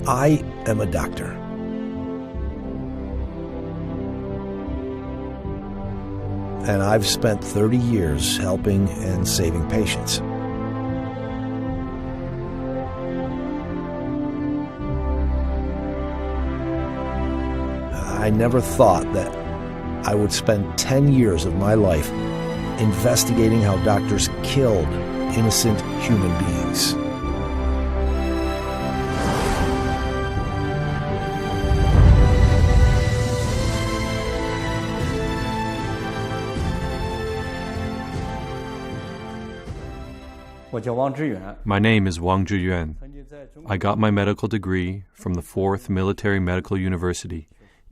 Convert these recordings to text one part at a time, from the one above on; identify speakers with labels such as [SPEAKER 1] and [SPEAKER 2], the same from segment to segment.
[SPEAKER 1] I am a doctor. And I've spent 30 years helping and saving patients. I never thought that I would spend 10 years of my life investigating how doctors killed innocent human beings.
[SPEAKER 2] My name is Wang Zhiyuan. I got my medical degree from the 4th Military Medical University,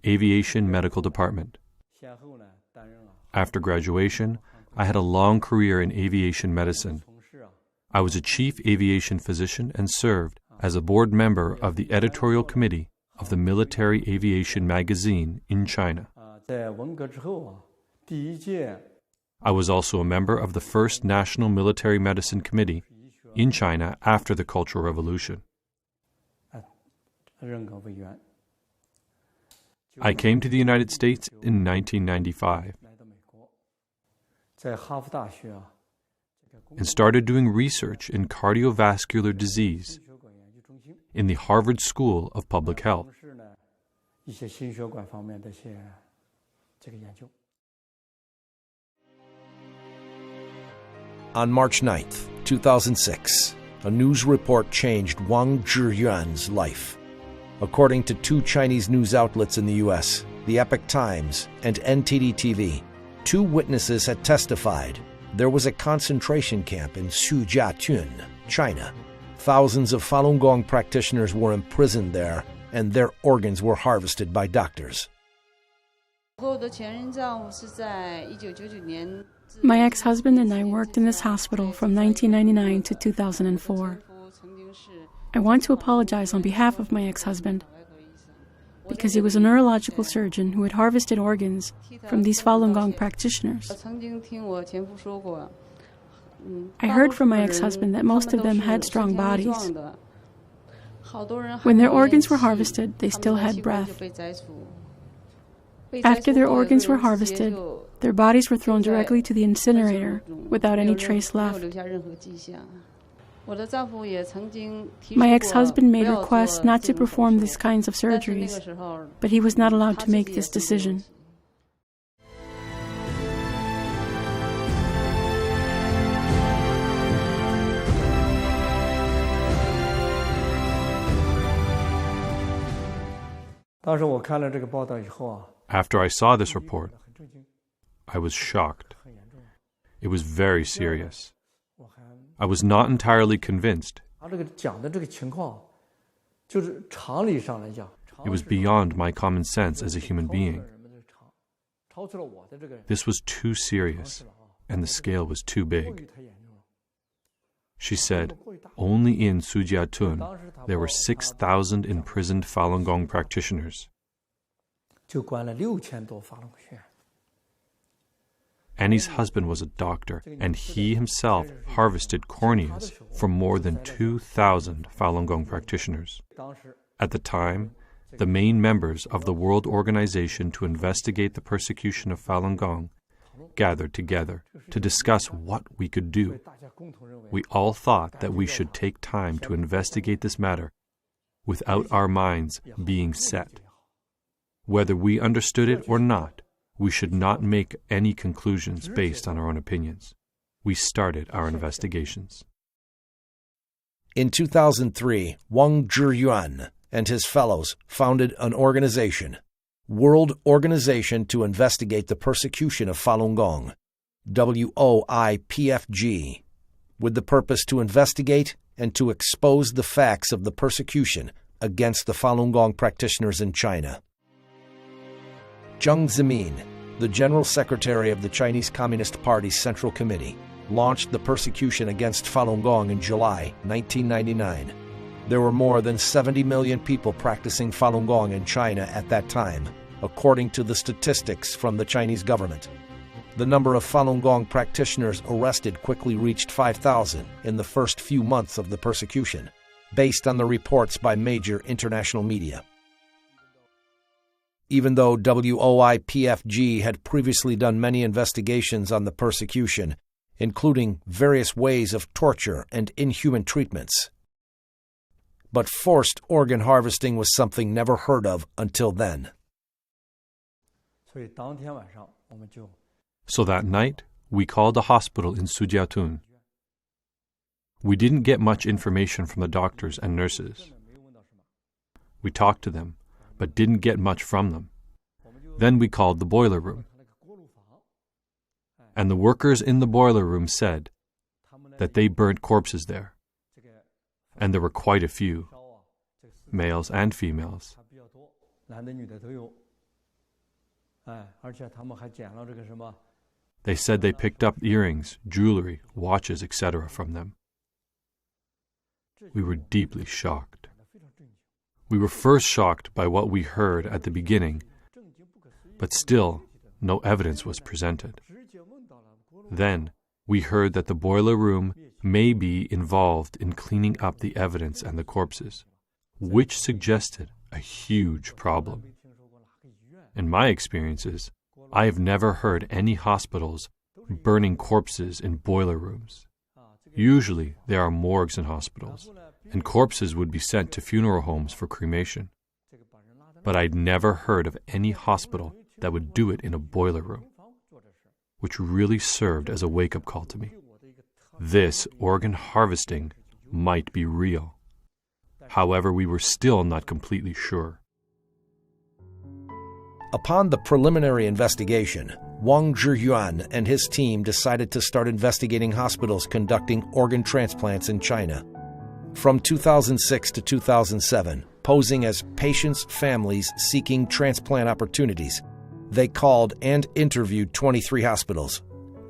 [SPEAKER 2] Aviation Medical Department. After graduation, I had a long career in aviation medicine. I was a chief aviation physician and served as a board member of the editorial committee of the Military Aviation magazine in China. I was also a member of the first National Military Medicine Committee in China after the Cultural Revolution. I came to the United States in 1995 and started doing research in cardiovascular disease in the Harvard School of Public Health.
[SPEAKER 1] On March 9th, 2006, a news report changed Wang Zhiyuan's life. According to two Chinese news outlets in the U.S., the Epoch Times and NTD TV, two witnesses had testified there was a concentration camp in Sujiatun, China. Thousands of Falun Gong practitioners were imprisoned there, and their organs were harvested by doctors.
[SPEAKER 3] My ex-husband and I worked in this hospital from 1999 to 2004. I want to apologize on behalf of my ex-husband because he was a neurological surgeon who had harvested organs from these Falun Gong practitioners. I heard from my ex-husband that most of them had strong bodies. When their organs were harvested, they still had breath. After their organs were harvested, their bodies were thrown directly to the incinerator without any trace left. My ex-husband made requests not to perform these kinds of surgeries, but he was not allowed to make this decision.
[SPEAKER 2] After I saw this report, I was shocked. It was very serious. I was not entirely convinced. It was beyond my common sense as a human being. This was too serious, and the scale was too big. She said, only in Sujiatun there were 6,000 imprisoned Falun Gong practitioners. Annie's husband was a doctor, and he himself harvested corneas from more than 2,000 Falun Gong practitioners. At the time, the main members of the World Organization to investigate the persecution of Falun Gong gathered together to discuss what we could do. We all thought that we should take time to investigate this matter without our minds being set. Whether we understood it or not, we should not make any conclusions based on our own opinions. We started our investigations.
[SPEAKER 1] In 2003, Wang Zhiyuan and his fellows founded an organization, World Organization to Investigate the Persecution of Falun Gong, WOIPFG, with the purpose to investigate and to expose the facts of the persecution against the Falun Gong practitioners in China. Jiang Zemin, the General Secretary of the Chinese Communist Party's Central Committee, launched the persecution against Falun Gong in July 1999. There were more than 70 million people practicing Falun Gong in China at that time, according to the statistics from the Chinese government. The number of Falun Gong practitioners arrested quickly reached 5,000 in the first few months of the persecution. based on the reports by major international media. Even though WOIPFG had previously done many investigations on the persecution, including various ways of torture and inhuman treatments, but forced organ harvesting was something never heard of until then.
[SPEAKER 2] So that night, we called a hospital in Sujiatun. We didn't get much information from the doctors and nurses. We talked to them, but didn't get much from them. Then we called the boiler room. And the workers in the boiler room said that they burnt corpses there. And there were quite a few, males and females. They said they picked up earrings, jewelry, watches, etc. from them. We were deeply shocked. We were first shocked by what we heard at the beginning, but still no evidence was presented. Then we heard that the boiler room may be involved in cleaning up the evidence and the corpses, which suggested a huge problem. In my experiences, I have never heard any hospitals burning corpses in boiler rooms. Usually, there are morgues in hospitals, and corpses would be sent to funeral homes for cremation. But I'd never heard of any hospital that would do it in a boiler room, which really served as a wake-up call to me. This organ harvesting might be real. However, we were still not completely sure.
[SPEAKER 1] Upon the preliminary investigation, Wang Zhiyuan and his team decided to start investigating hospitals conducting organ transplants in China. From 2006 to 2007, posing as patients' families seeking transplant opportunities, they called and interviewed 23 hospitals.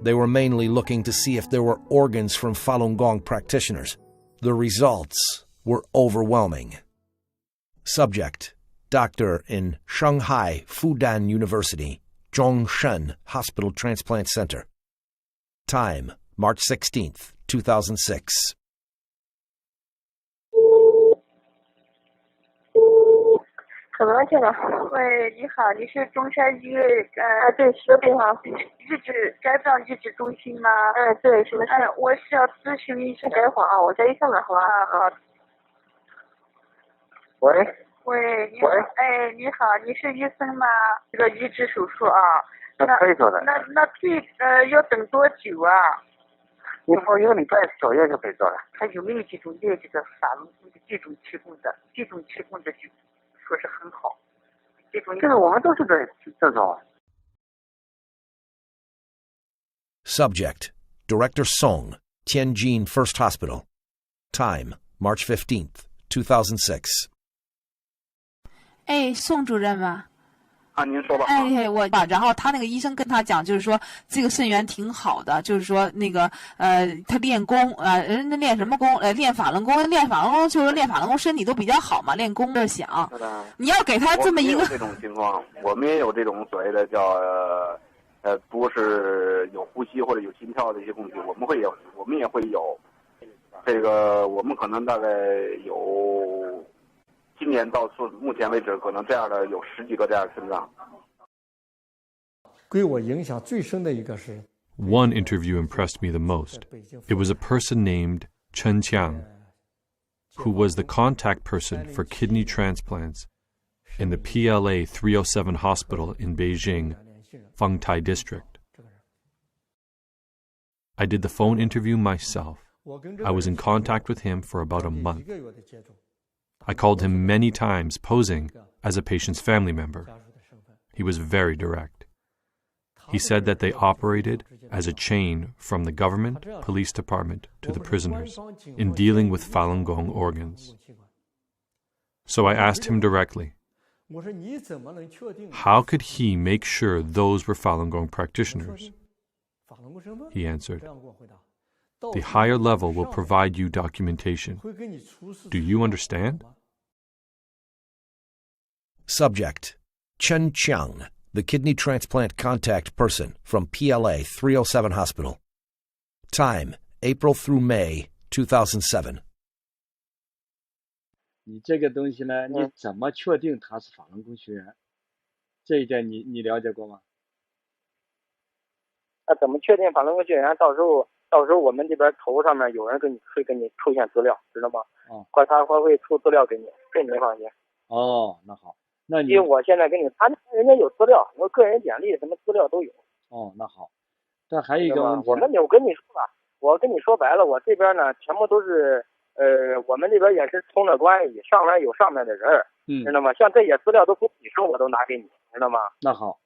[SPEAKER 1] They were mainly looking to see if there were organs from Falun Gong practitioners. The results were overwhelming. Subject: doctor in Shanghai Fudan University, Zhongshan Hospital Transplant Center. Time: March 16th, 2006.
[SPEAKER 4] 怎么了，先生？喂，你好，你是中山医院对，是的，对哈，日治肝脏日治中心吗？对，什么事？我是要咨询医生。等一会儿啊，我在医生那儿，好吧？好。喂，你好，你好，你是医生吗？这个移植手术啊，那可以做的。那要等多久啊？以后1个礼拜左右就可以做了。他有没有这种列这个法轮功的这种提供的就说是很好，这个我们都是这种。
[SPEAKER 1] Subject: Director Song, Tianjin First Hospital. Time: March 15th, 2006.
[SPEAKER 5] 宋主任吗？
[SPEAKER 6] 您说吧。
[SPEAKER 5] 然后他那个医生跟他讲，就是说这个肾源挺好的，就是说那个他练功人家练什么功？练法轮功，就是练法轮功，身体都比较好嘛，练功就想。你要给他这么一个
[SPEAKER 6] 这种情况，我们也有这种所谓的叫不是有呼吸或者有心跳的一些工具，我们也会有这个，我们可能大概有。今年到目前为止，可能这样的有10几个这样的肾脏。
[SPEAKER 7] 对我影响最深的一个是
[SPEAKER 2] One interview impressed me the most. It was a person named Chen Qiang, who was the contact person for kidney transplants in the PLA 307 hospital in Beijing, Fengtai district. I did the phone interview myself. I was in contact with him for about a month. I called him many times, posing as a patient's family member. He was very direct. He said that they operated as a chain from the government, police department to the prisoners in dealing with Falun Gong organs. So I asked him directly, how could he make sure those were Falun Gong practitioners? He answered, the higher level will provide you documentation. Do you understand?
[SPEAKER 1] Subject: Chen Qiang, the kidney transplant contact person from PLA 307 Hospital. Time: April through May 2007.
[SPEAKER 7] 你这个东西呢，你怎么确定他是法轮功学员？这一点你了解过吗？
[SPEAKER 8] 那怎么确定法轮功学员？到时候我们这边头上面有人会给你出现资料，知道吗？他会出资料给你，这你放心。
[SPEAKER 7] 哦，那好，那你
[SPEAKER 8] 因为我现在给你，人家有资料，我个人简历什么资料都有。
[SPEAKER 7] 哦，那好。但还有一个问题，
[SPEAKER 8] 我跟你说吧，我跟你说白了，我这边呢全部都是我们这边也是通了关系，上面有上面的人，知道吗？像这些资料都不你说我都拿给你，知道吗？
[SPEAKER 7] 那好。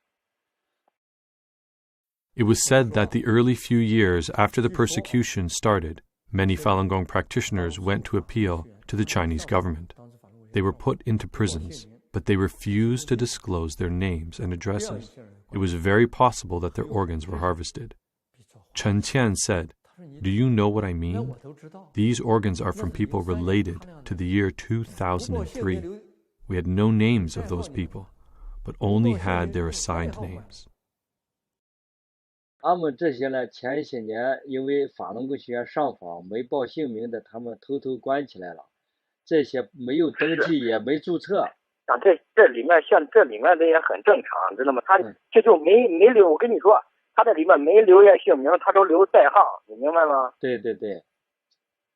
[SPEAKER 2] It was said that the early few years after the persecution started, many Falun Gong practitioners went to appeal to the Chinese government. They were put into prisons, but they refused to disclose their names and addresses. It was very possible that their organs were harvested. Chen Qian said, "Do you know what I mean? These organs are from people related to the year 2003. We had no names of those people, but only had their assigned names."
[SPEAKER 7] 他们这些呢，前些年因为法轮功学员上访没报姓名的，他们偷偷关起来了。这些没有登记也没注册。
[SPEAKER 8] 这里面像这里面的也很正常，知道吗？他这就没留，我跟你说，他这里面没留下姓名，他都留代号，你明白吗？
[SPEAKER 7] 对对对。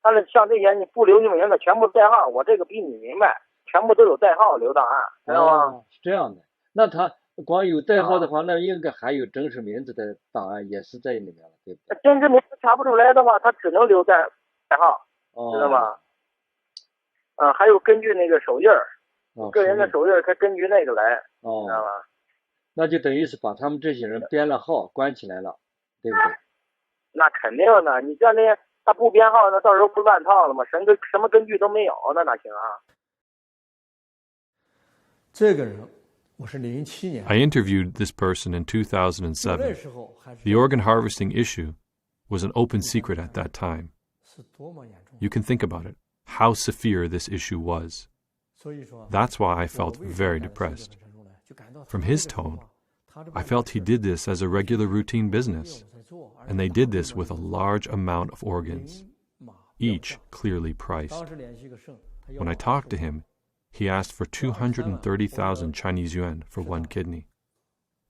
[SPEAKER 8] 他的像这些你不留姓名的全部代号，我这个比你明白，全部都有代号留档案，知道吗？
[SPEAKER 7] 是这样的。那他光有代号的话，那应该还有真实名字的档案也是在里面了，对不对？
[SPEAKER 8] 真实名字查不出来的话，他只能留代号，知道吗？还有根据那个手印儿，个人的手印儿，他根据那个来，知道吗？
[SPEAKER 7] 那就等于是把他们这些人编了号，关起来了，对不对？
[SPEAKER 8] 那肯定的，你像那他不编号，那到时候不乱套了吗？什么根据都没有，那哪行啊？
[SPEAKER 7] 这个人。I
[SPEAKER 2] interviewed this person in 2007. The organ harvesting issue was an open secret at that time. You can think about it, how severe this issue was. That's why I felt very depressed. From his tone, I felt he did this as a regular routine business, and they did this with a large amount of organs, each clearly priced. When I talked to him, he asked for 230,000 Chinese yuan for one kidney.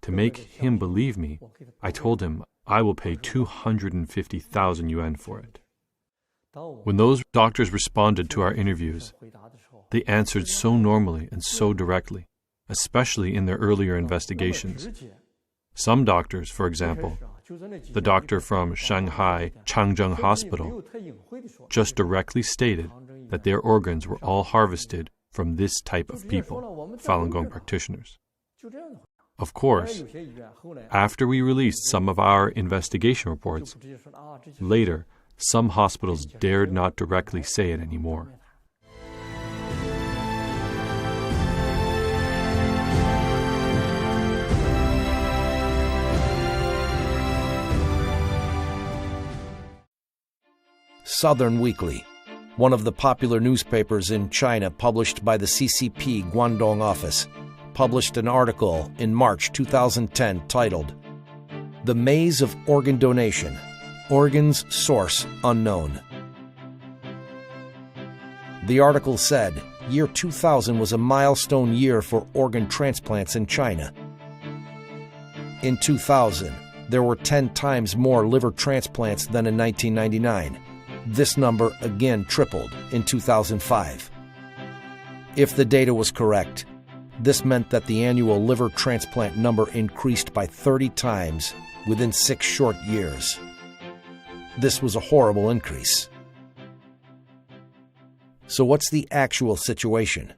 [SPEAKER 2] To make him believe me, I told him I will pay 250,000 yuan for it. When those doctors responded to our interviews, they answered so normally and so directly, especially in their earlier investigations. Some doctors, for example, the doctor from Shanghai Changzheng Hospital, just directly stated that their organs were all harvested from this type of people, Falun Gong practitioners. Of course, after we released some of our investigation reports, later, some hospitals dared not directly say it anymore.
[SPEAKER 1] Southern Weekly, one of the popular newspapers in China published by the CCP Guangdong office, published an article in March 2010 titled, "The Maze of Organ Donation, Organs Source Unknown." The article said, year 2000 was a milestone year for organ transplants in China. In 2000, there were 10 times more liver transplants than in 1999. This number again tripled in 2005. If the data was correct, this meant that the annual liver transplant number increased by 30 times within 6 short years. This was a horrible increase. So what's the actual situation?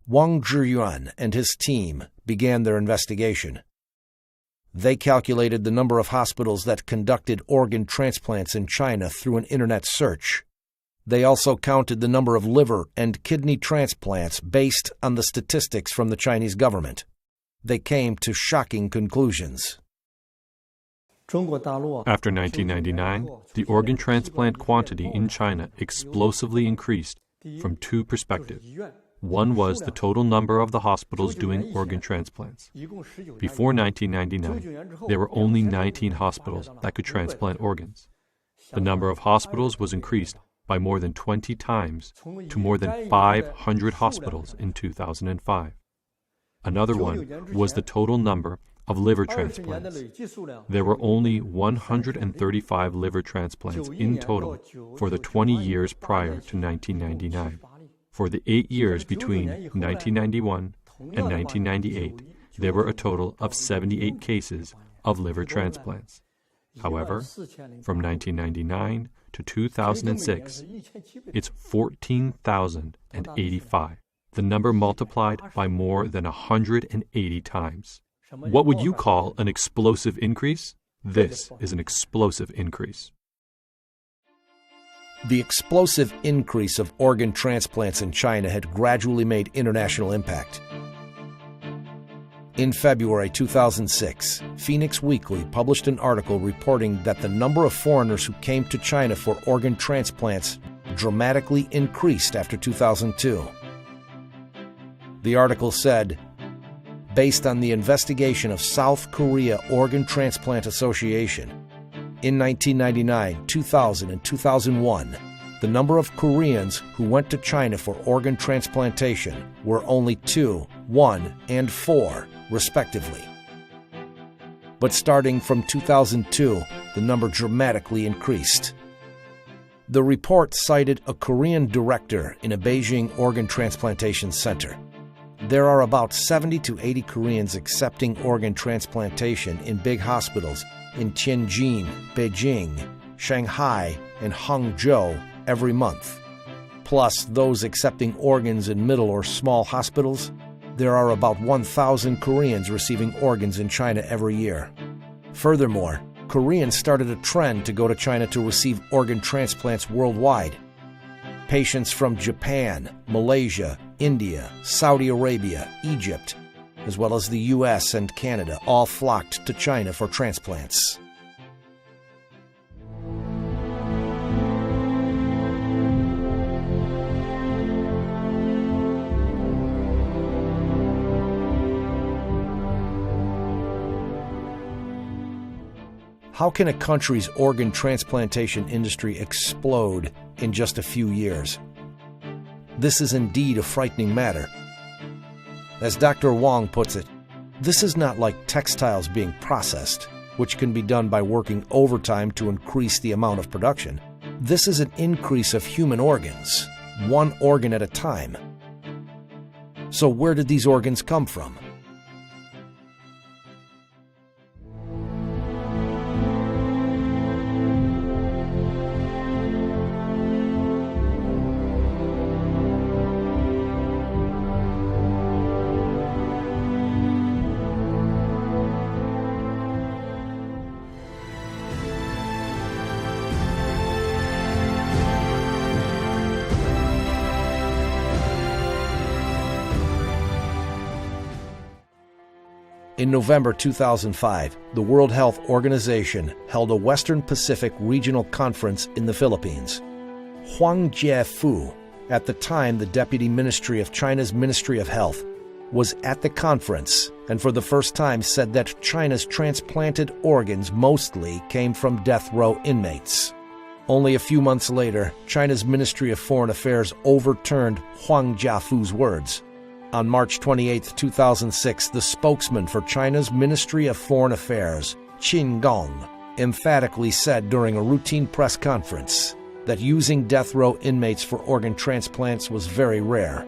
[SPEAKER 1] Wang Zhiyuan and his team began their investigation. They calculated the number of hospitals that conducted organ transplants in China through an internet search. They also counted the number of liver and kidney transplants based on the statistics from the Chinese government. They came to shocking conclusions.
[SPEAKER 2] After 1999, the organ transplant quantity in China explosively increased from 2 perspectives. One was the total number of the hospitals doing organ transplants. Before 1999, there were only 19 hospitals that could transplant organs. The number of hospitals was increased by more than 20 times to more than 500 hospitals in 2005. Another one was the total number of liver transplants. There were only 135 liver transplants in total for the 20 years prior to 1999. For the 8 years between 1991 and 1998, there were a total of 78 cases of liver transplants. However, from 1999 to 2006, it's 14,085. The number multiplied by more than 180 times. What would you call an explosive increase? This is an explosive increase.
[SPEAKER 1] The explosive increase of organ transplants in China had gradually made international impact. In February 2006, Phoenix Weekly published an article reporting that the number of foreigners who came to China for organ transplants dramatically increased after 2002. The article said, based on the investigation of South Korea Organ Transplant Association, in 1999, 2000, and 2001, the number of Koreans who went to China for organ transplantation were only 2, 1, and 4, respectively. But starting from 2002, the number dramatically increased. The report cited a Korean director in a Beijing organ transplantation center. There are about 70 to 80 Koreans accepting organ transplantation in big hospitals in Tianjin, Beijing, Shanghai, and Hangzhou every month. Plus those accepting organs in middle or small hospitals, there are about 1,000 Koreans receiving organs in China every year. Furthermore, Koreans started a trend to go to China to receive organ transplants worldwide. Patients from Japan, Malaysia, India, Saudi Arabia, Egypt, as well as the US and Canada, all flocked to China for transplants. How can a country's organ transplantation industry explode in just a few years? This is indeed a frightening matter. As Dr. Wong puts it, this is not like textiles being processed, which can be done by working overtime to increase the amount of production. This is an increase of human organs, one organ at a time. So where did these organs come from? In November 2005, the World Health Organization held a Western Pacific Regional Conference in the Philippines. Huang Jiefu, at the time the Deputy Ministry of China's Ministry of Health, was at the conference and for the first time said that China's transplanted organs mostly came from death row inmates. Only a few months later, China's Ministry of Foreign Affairs overturned Huang Jiefu's words. On March 28, 2006, the spokesman for China's Ministry of Foreign Affairs, Qin Gong, emphatically said during a routine press conference that using death row inmates for organ transplants was very rare.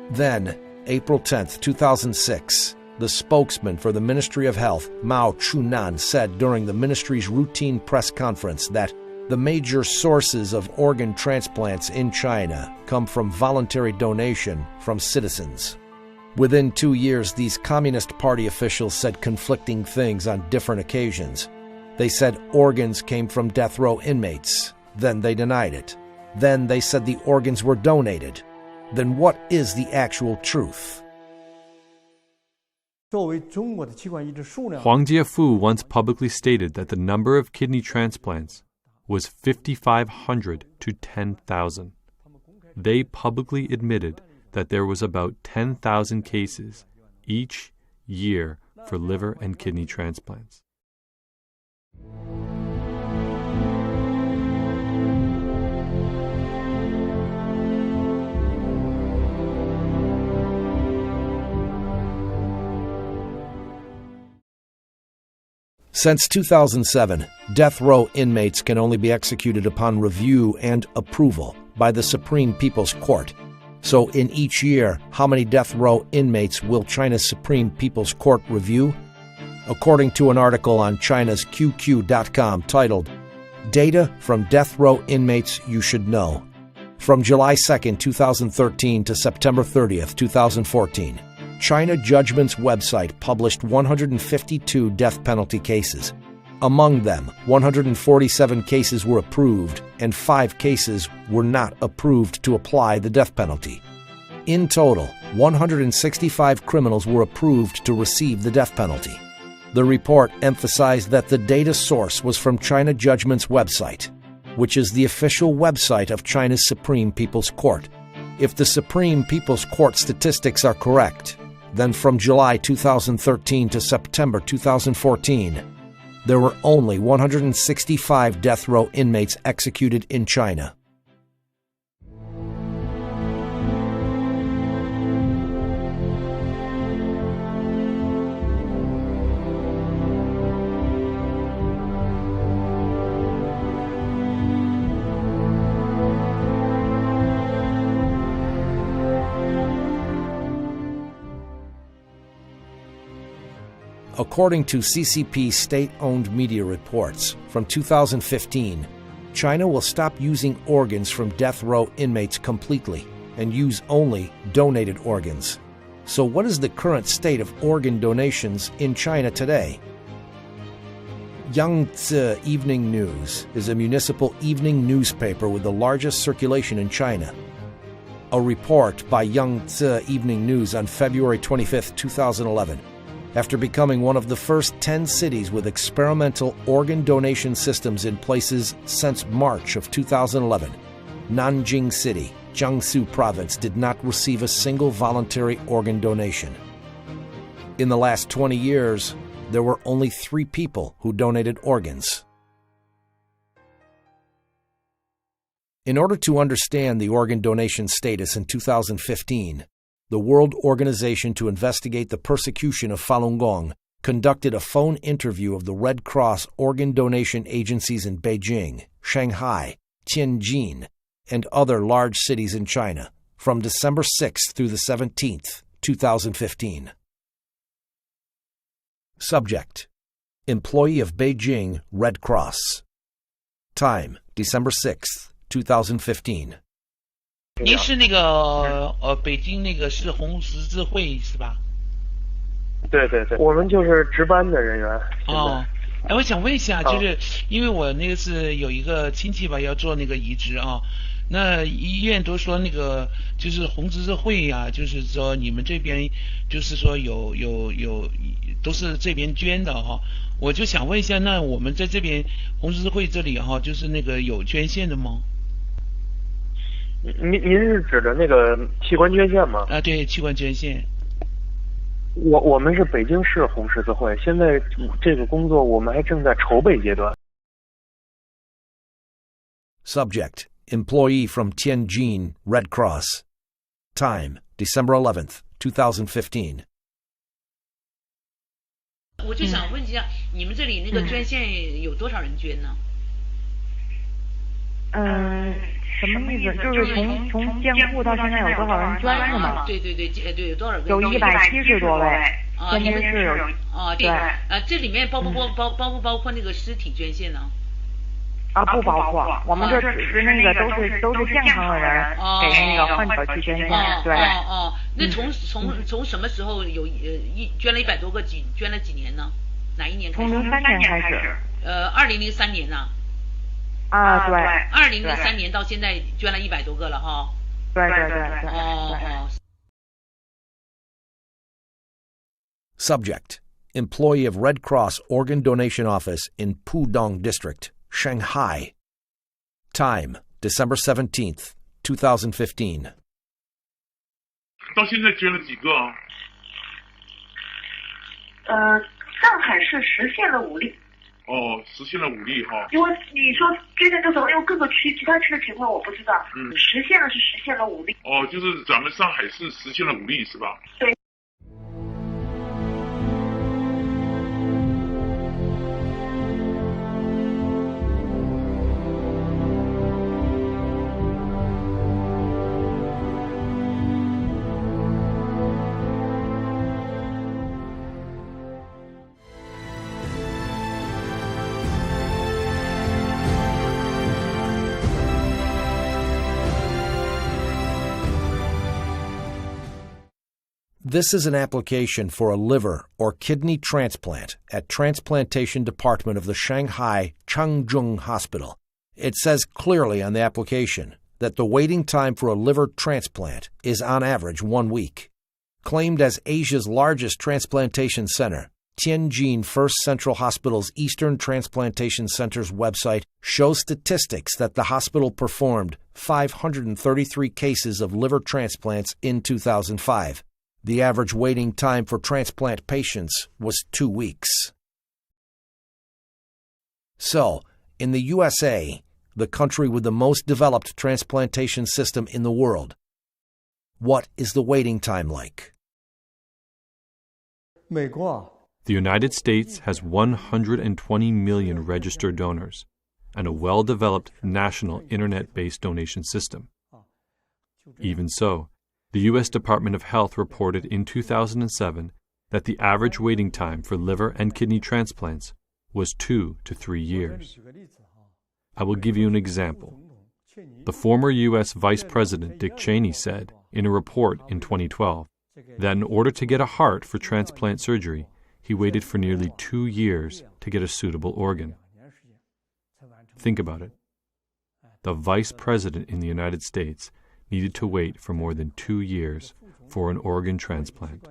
[SPEAKER 1] Then, April 10, 2006, the spokesman for the Ministry of Health, Mao Chunan, said during the ministry's routine press conference that the major sources of organ transplants in China come from voluntary donation from citizens. Within 2 years, these Communist Party officials said conflicting things on different occasions. They said organs came from death row inmates. Then they denied it. Then they said the organs were donated. Then what is the actual truth?
[SPEAKER 2] Huang Jiefu once publicly stated that the number of kidney transplants was 5,500 to 10,000. They publicly admitted that there was about 10,000 cases each year for liver and kidney transplants.
[SPEAKER 1] Since 2007, death row inmates can only be executed upon review and approval by the Supreme People's Court. So in each year, how many death row inmates will China's Supreme People's Court review? According to an article on China's QQ.com titled, Data from Death Row Inmates You Should Know, from July 2, 2013 to September 30, 2014, China Judgment's website published 152 death penalty cases. Among them, 147 cases were approved and 5 cases were not approved to apply the death penalty. In total, 165 criminals were approved to receive the death penalty. The report emphasized that the data source was from China Judgment's website, which is the official website of China's Supreme People's Court. If the Supreme People's Court statistics are correct, then from July 2013 to September 2014, there were only 165 death row inmates executed in China. According to CCP state-owned media reports, from 2015, China will stop using organs from death row inmates completely and use only donated organs. So what is the current state of organ donations in China today? Yangtze Evening News is a municipal evening newspaper with the largest circulation in China. A report by Yangtze Evening News on February 25, 2011, after becoming one of the first 10 cities with experimental organ donation systems in places since March of 2011, Nanjing City, Jiangsu Province, did not receive a single voluntary organ donation. In the last 20 years, there were only 3 people who donated organs. In order to understand the organ donation status in 2015, the World Organization to Investigate the Persecution of Falun Gong conducted a phone interview of the Red Cross organ donation agencies in Beijing, Shanghai, Tianjin, and other large cities in China from December 6th through the 17th, 2015. Subject: Employee of Beijing Red Cross. Time: December 6th, 2015.
[SPEAKER 9] 您是那个北京那个市红十字会是吧？
[SPEAKER 8] 对对对，我们就是值班的人员。
[SPEAKER 9] 哦，哎，我想问一下，就是因为我那个是有一个亲戚吧，要做那个移植啊，那医院都说那个就是红十字会呀，就是说你们这边就是说有都是这边捐的哈，我就想问一下，那我们在这边红十字会这里哈，就是那个有捐献的吗？
[SPEAKER 8] 您是指的那个器官捐献吗？
[SPEAKER 9] 啊，对，器官捐献。
[SPEAKER 8] 我们是北京市红十字会，现在这个工作我们还正在筹备阶段。
[SPEAKER 1] Subject: Employee from Tianjin Red Cross. Time: December 11th, 2015.
[SPEAKER 10] 我就想问一下，你们这里那个捐献有多少人捐呢？
[SPEAKER 11] 什么意思？就是从建户到现在有多少人捐是吗？
[SPEAKER 10] 对对对，对，有多少个？
[SPEAKER 11] 有170多位。
[SPEAKER 10] 啊，
[SPEAKER 11] 天津市有。
[SPEAKER 10] 啊，对。这里面包不包括那个尸体捐献呢？
[SPEAKER 11] 啊，不包括。我们这只是那个都是健康的人给那个患者去捐献。对。
[SPEAKER 10] 哦，那从什么时候有捐了100多个捐了几年呢？哪一年开始？
[SPEAKER 11] 从03年开始。
[SPEAKER 10] 2003年呢？
[SPEAKER 11] 啊，对。
[SPEAKER 10] 2003年到现在捐了100多个了哈。
[SPEAKER 11] 对。
[SPEAKER 10] 哦。
[SPEAKER 1] Subject: Employee of Red Cross Organ Donation Office in Pudong District, Shanghai. Time: December 17th, 2015.
[SPEAKER 12] 到现在捐了几个啊？
[SPEAKER 13] 上海市实现了5例。
[SPEAKER 12] 哦，实现了5例哈。
[SPEAKER 13] 因为你说捐献多少，因为各个区其他区的情况我不知道。实现了5例。
[SPEAKER 12] 哦，就是咱们上海市实现了5例是吧？
[SPEAKER 13] 对。
[SPEAKER 1] This is an application for a liver or kidney transplant at Transplantation Department of the Shanghai Changzheng Hospital. It says clearly on the application that the waiting time for a liver transplant is on average 1 week. Claimed as Asia's largest transplantation center, Tianjin First Central Hospital's Eastern Transplantation Center's website shows statistics that the hospital performed 533 cases of liver transplants in 2005. The average waiting time for transplant patients was 2 weeks. So, in the USA, the country with the most developed transplantation system in the world, what is the waiting time like?
[SPEAKER 2] The United States has 120 million registered donors and a well-developed national internet-based donation system. Even so, the U.S. Department of Health reported in 2007 that the average waiting time for liver and kidney transplants was 2 to 3 years. I will give you an example. The former U.S. Vice President Dick Cheney said in a report in 2012 that in order to get a heart for transplant surgery, he waited for nearly 2 years to get a suitable organ. Think about it. The Vice President in the United States needed to wait for more than 2 years for an organ transplant.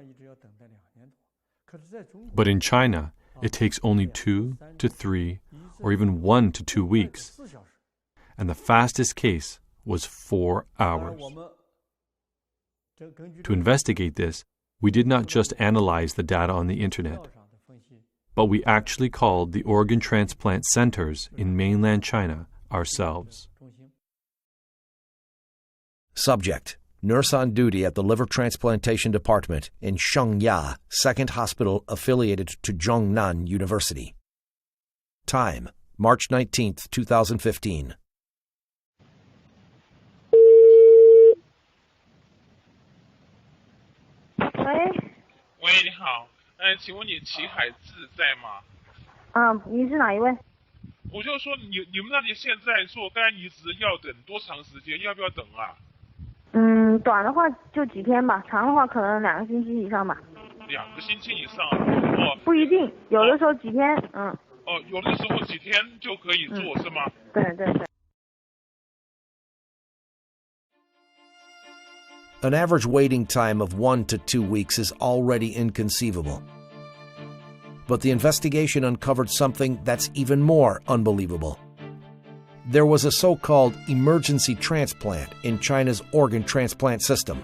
[SPEAKER 2] But in China, it takes only 2 to 3 or even 1 to 2 weeks. And the fastest case was 4 hours. To investigate this, we did not just analyze the data on the internet, but we actually called the organ transplant centers in mainland China ourselves.
[SPEAKER 1] Subject: nurse on duty at the Liver Transplantation Department in Shengya, second hospital affiliated to Zhongnan University. Time: March 19, 2015.
[SPEAKER 12] 喂，你好，请问你齐海志在吗？
[SPEAKER 14] 你是哪一位？
[SPEAKER 12] 我就说你们那里现在做肝移植要等多长时间？要不要等啊？
[SPEAKER 14] 短的话就几天吧，长的话可能2个星期以上吧。
[SPEAKER 12] 2个星期以上？
[SPEAKER 14] 不一定，有的时候几天，
[SPEAKER 12] 有的时候几天就可以做，是吗？
[SPEAKER 14] 对对对。
[SPEAKER 1] An average waiting time of 1 to 2 weeks is already inconceivable. But the investigation uncovered something that's even more unbelievable. There was a so-called emergency transplant in China's organ transplant system.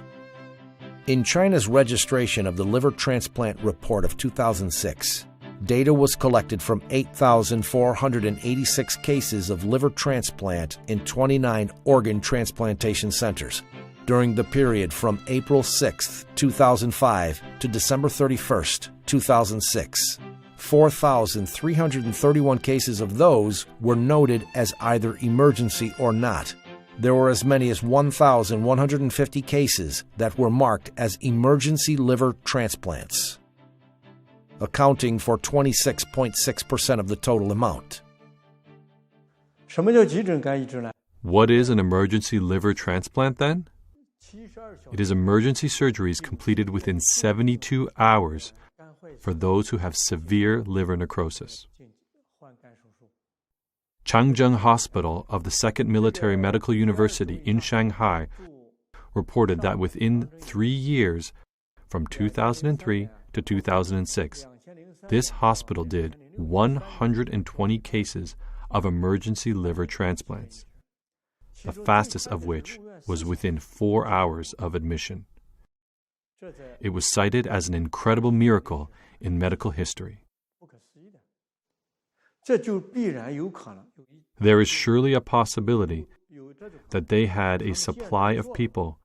[SPEAKER 1] In China's registration of the liver transplant report of 2006, data was collected from 8,486 cases of liver transplant in 29 organ transplantation centers. During the period from April 6, 2005 to December 31, 2006. 4,331 cases of those were noted as either emergency or not. There were as many as 1,150 cases that were marked as emergency liver transplants, accounting for 26.6% of the total amount.
[SPEAKER 2] What is an emergency liver transplant then? It is emergency surgeries completed within 72 hours for those who have severe liver necrosis. Changzheng Hospital of the Second Military Medical University in Shanghai reported that within 3 years, from 2003 to 2006, this hospital did 120 cases of emergency liver transplants, the fastest of which was within 4 hours of admission. It was cited as an incredible miracle in medical history. There is surely a possibility that they had a supply of people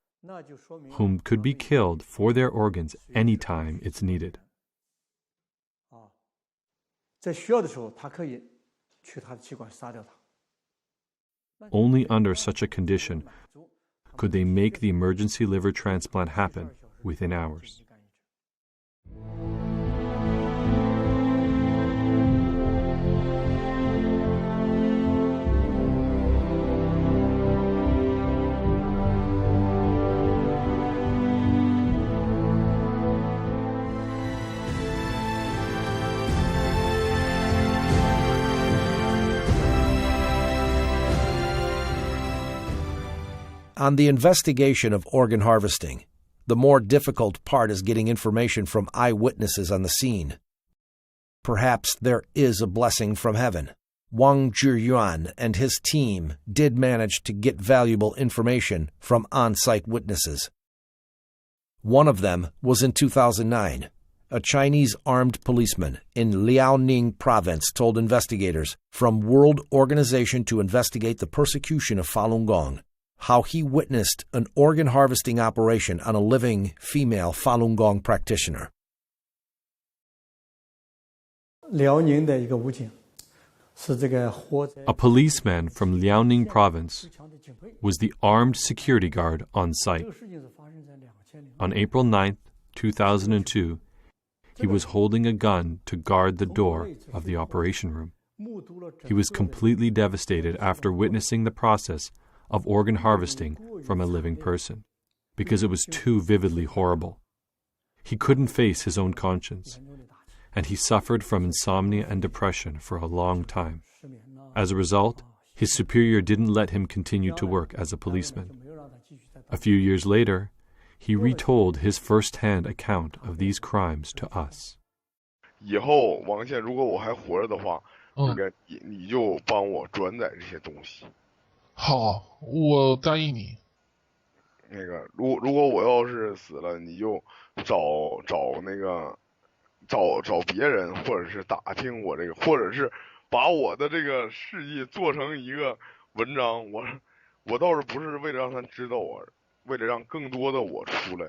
[SPEAKER 2] whom could be killed for their organs any time it's needed. Only under such a condition could they make the emergency liver transplant happen within hours.
[SPEAKER 1] On the investigation of organ harvesting, the more difficult part is getting information from eyewitnesses on the scene. Perhaps there is a blessing from heaven. Wang Zhiyuan and his team did manage to get valuable information from on-site witnesses. One of them was in 2009. A Chinese armed policeman in Liaoning province told investigators from World Organization to Investigate the Persecution of Falun Gong how he witnessed an organ harvesting operation on a living female Falun Gong practitioner.
[SPEAKER 2] A policeman from Liaoning province was the armed security guard on site. On April 9, 2002, he was holding a gun to guard the door of the operation room. He was completely devastated after witnessing the process of organ harvesting from a living person, because it was too vividly horrible. He couldn't face his own conscience, and he suffered from insomnia and depression for a long time. As a result, his superior didn't let him continue to work as a policeman. A few years later, he retold his first-hand account of these crimes to us.
[SPEAKER 15] 以后王宪，如果我还活着的话，应该你就帮我转载这些东西。
[SPEAKER 12] 好，我答应你。
[SPEAKER 15] 那个，如果我要是死了，你就找别人，或者是打听我这个，或者是把我的这个事迹做成一个文章。我倒是不是为了让他知道我。为了让更多的我出来，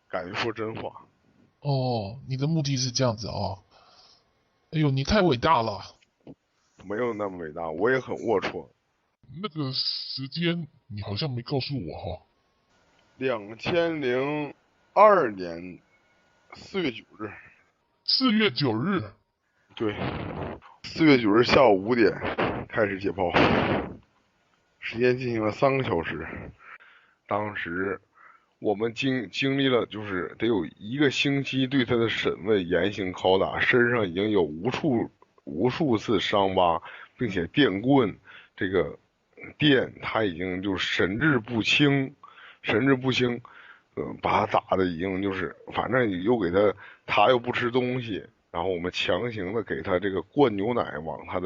[SPEAKER 15] 敢于说真话。
[SPEAKER 12] 哦，你的目的是这样子哦。哎呦，你太伟大了。
[SPEAKER 15] 没有那么伟大，我也很龌龊。
[SPEAKER 12] 那个时间你好像没告诉我哈。
[SPEAKER 15] 2002年4月9日。
[SPEAKER 12] 4月9日。
[SPEAKER 15] 对，4月9日下午5点开始解剖，时间进行了3个小时。当时我们经历了，就是得有1个星期对他的审问、严刑拷打，身上已经有无数次伤疤，并且电棍这个电他已经就是神志不清，把他打的已经就是反正又给他又不吃东西，然后我们强行的给他这个灌牛奶往他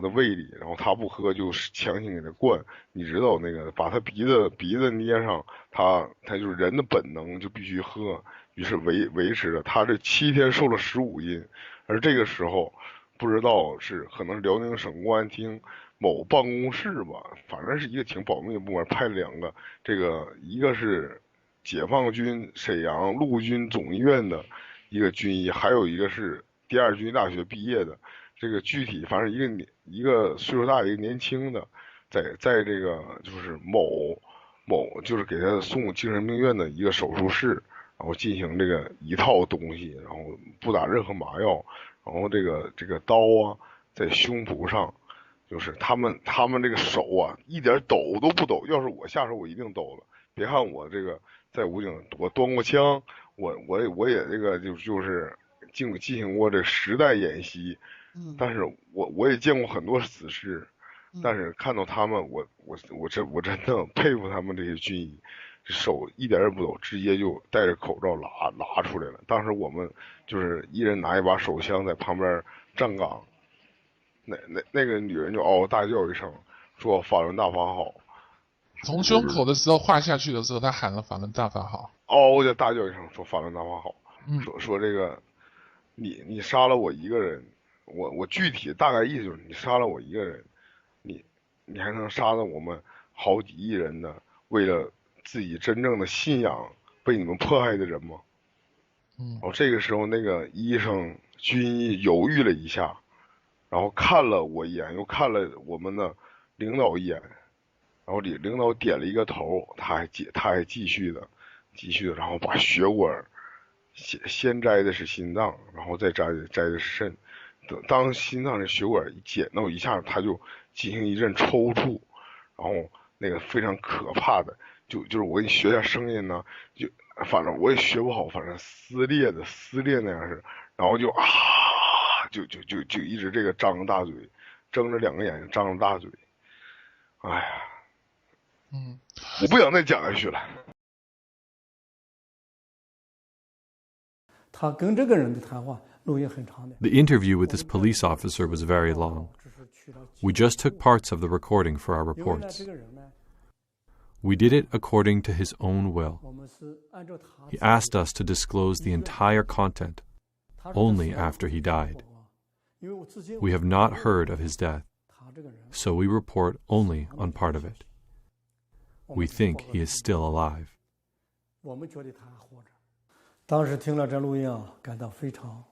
[SPEAKER 15] 的胃里，然后他不喝就强行给他灌，你知道那个把他鼻子捏上，他就是人的本能就必须喝，于是维持着他这7天瘦了15斤，而这个时候不知道是可能是辽宁省公安厅某办公室吧，反正是一个挺保密的部门，派了2个，这个一个是解放军沈阳陆军总医院的一个军医，还有一个是第二军医大学毕业的。这个具体反正一个岁数大的一个年轻的，在这个就是某就是给他送精神病院的一个手术室，然后进行这个一套东西，然后不打任何麻药，然后这个刀啊在胸脯上，就是他们这个手啊一点抖都不抖，要是我下手我一定抖了。别看我这个在武警我端过枪，我也这个就是进行过这实弹演习。但是我也见过很多死尸，但是看到他们，我真的佩服他们这些军医，手一点也不抖，直接就戴着口罩拿出来了。当时我们就是一人拿一把手枪在旁边站岗，那个女人就嗷大叫一声，说法轮大法好。
[SPEAKER 12] 从胸口的时候划下去的时候，他喊了法轮大法好，
[SPEAKER 15] 嗷就大叫一声说法轮大法好，说这个你杀了我一个人。我具体大概意思就是你杀了我一个人，你还能杀了我们好几亿人的为了自己真正的信仰被你们迫害的人吗？这个时候那个医生军医犹豫了一下，然后看了我一眼，又看了我们的领导一眼，然后领导点了一个头，他还继续的，然后把血管先摘的是心脏，然后再摘的是肾。当心脏的血管一剪到一下，他就进行一阵抽搐，然后那个非常可怕的，就是我给你学一下声音呢，就反正我也学不好，反正撕裂那样是，然后就就一直这个张着大嘴，睁着2个眼睛张着大嘴，哎呀，我不想再讲下去了。
[SPEAKER 16] 他跟这个人的谈话录音很长的。
[SPEAKER 2] The interview with this police officer was very long. We just took parts of the recording for our reports. We did it according to his own will. He asked us to disclose the entire content only after he died. We have not heard of his death, so we report only on part of it. We think he is still alive.
[SPEAKER 16] 我们觉得他还活着。当时听了这录音啊，感到非常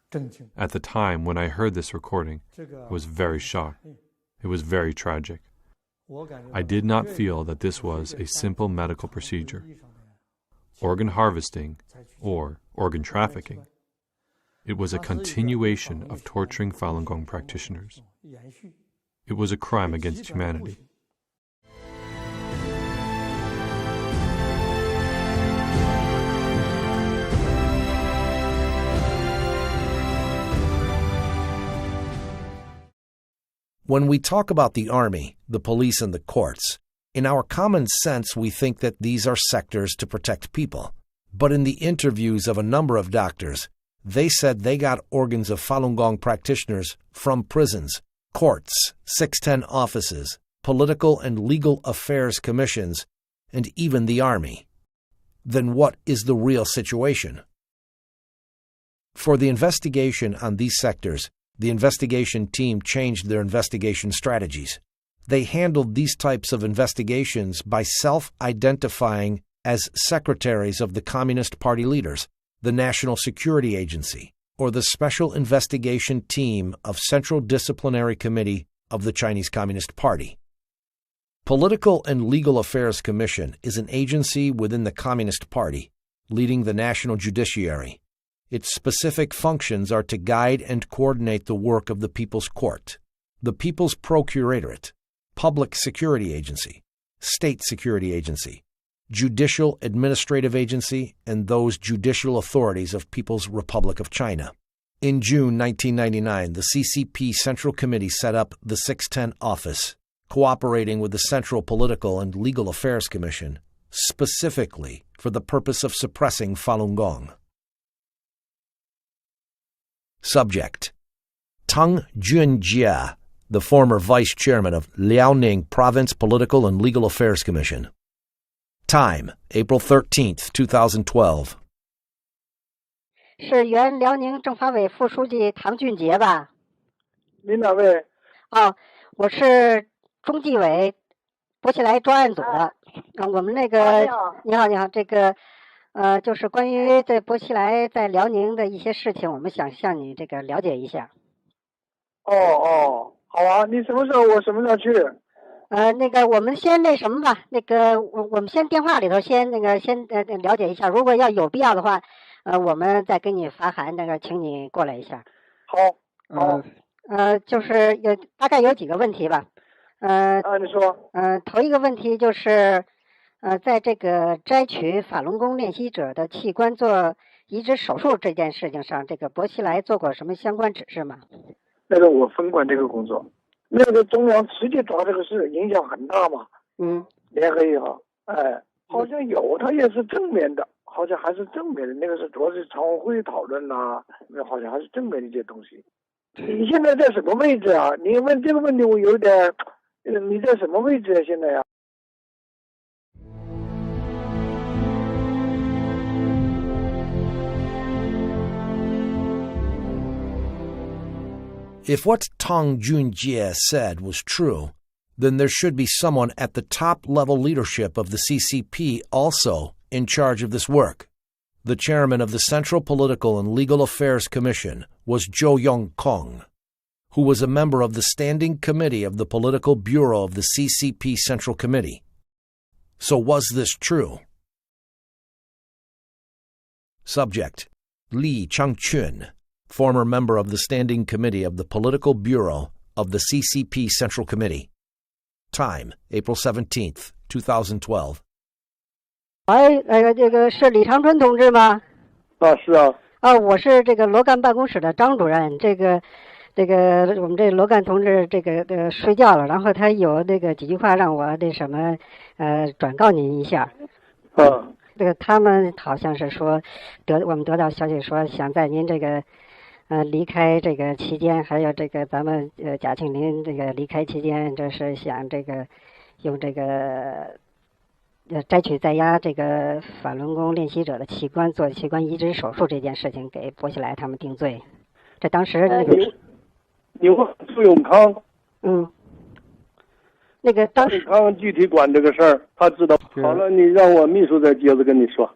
[SPEAKER 16] 震惊。
[SPEAKER 2] At the time when I heard this recording, I was very shocked. It was very tragic. I did not feel that this was a simple medical procedure. Organ harvesting or organ trafficking. It was a continuation of torturing Falun Gong practitioners. It was a crime against humanity.
[SPEAKER 1] When we talk about the army, the police, and the courts, in our common sense we think that these are sectors to protect people. But in the interviews of a number of doctors, they said they got organs of Falun Gong practitioners from prisons, courts, 610 offices, political and legal affairs commissions, and even the army. Then what is the real situation? For the investigation on these sectors, the investigation team changed their investigation strategies. They handled these types of investigations by self-identifying as secretaries of the Communist Party leaders, the National Security Agency, or the Special Investigation Team of Central Disciplinary Committee of the Chinese Communist Party. Political and Legal Affairs Commission is an agency within the Communist Party, leading the national judiciary. Its specific functions are to guide and coordinate the work of the People's Court, the People's Procuratorate, Public Security Agency, State Security Agency, Judicial Administrative Agency, and those judicial authorities of People's Republic of China. In June 1999, the CCP Central Committee set up the 610 office, cooperating with the Central Political and Legal Affairs Commission, specifically for the purpose of suppressing Falun Gong. Subject: Tang Junjie, the former vice chairman of Liaoning Province Political and Legal Affairs Commission. Time: April 13th, 2012.
[SPEAKER 17] 是原辽宁政法委副书记唐俊杰吧？
[SPEAKER 18] 您哪位？
[SPEAKER 17] 哦，我是中纪委博起来专案组的。我们那个，你好，这个。就是关于在博奇来在辽宁的一些事情，我们想向你这个了解一下。
[SPEAKER 18] 好啊，你什么时候？我什么时候去？
[SPEAKER 17] 那个我们先那什么吧，那个我们先电话里头先了解一下，如果要有必要的话，我们再给你发函，那个请你过来一下。
[SPEAKER 18] 好。
[SPEAKER 17] 就是大概有几个问题吧。
[SPEAKER 18] 你说。
[SPEAKER 17] 头一个问题就是。在这个摘取法轮功练习者的器官做移植手术这件事情上，这个博奇来做过什么相关指示吗？
[SPEAKER 18] 那个我分管这个工作，那个中央直接抓这个事，影响很大嘛。联合以后，好像有，他也是正面的，好像还是正面的。那个是主要是常委会讨论呐，那好像还是正面的一些东西。你现在在什么位置啊？你问这个问题，我有点，你在什么位置啊？现在呀？If
[SPEAKER 1] what Tang Junjie said was true, then there should be someone at the top-level leadership of the CCP also in charge of this work. The chairman of the Central Political and Legal Affairs Commission was Zhou Yongkong, who was a member of the Standing Committee of the Political Bureau of the CCP Central Committee. So was this true? Subject: Li Changchun, former member of the Standing Committee of the Political Bureau of the CCP Central Committee. Time: April 17th, 2012.
[SPEAKER 17] 这个是李长春同志吗？
[SPEAKER 18] 是啊。
[SPEAKER 17] 我是这个罗干办公室的张主任。这个这个我们这罗干同志这个睡觉了，然后他有那个几句话让我那什么转告您一下。这个他们好像是说我们得到消息说想在您这个离开这个期间，还有这个咱们贾庆林这个离开期间，这是想这个用这个摘取在押这个法轮功练习者的器官做器官移植手术这件事情给薄熙来他们定罪。这当时那个
[SPEAKER 18] 你问苏永康，
[SPEAKER 17] 那个当时
[SPEAKER 18] 苏永康具体管这个事儿，他知道。好了，你让我秘书再接着跟你说。